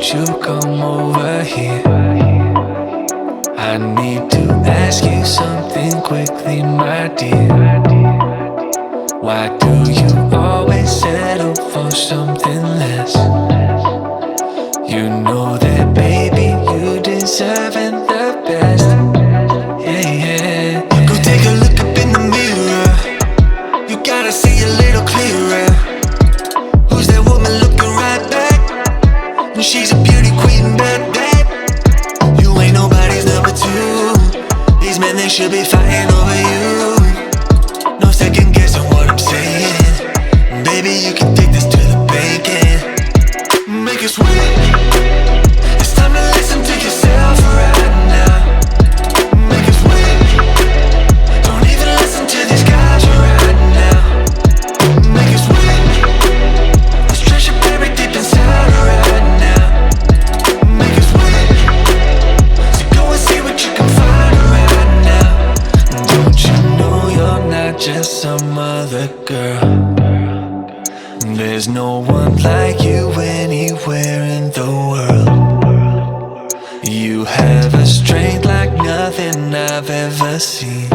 won't you come over here? I need to ask you something quickly, my dear. Why do you always settle for something less? You know that, baby, you deserving the best. Yeah, yeah. Go take a look up in the mirror. You gotta see a little clearer. Who's that woman looking right back? She's a beauty queen, bad, bad. You ain't nobody's number two. These men, they should be fighting over you. No second guessing what I'm saying. Baby, you can take this to the bank and make it sweet. It's time to listen to yourself right now. Make it sweet. Don't even listen to these guys right now. Make it sweet. This treasure buried deep inside right now. Make it sweet. So go and see what you can find right now. Don't you know you're not just some other girl? There's no one like you anywhere in the world. You have a strength like nothing I've ever seen.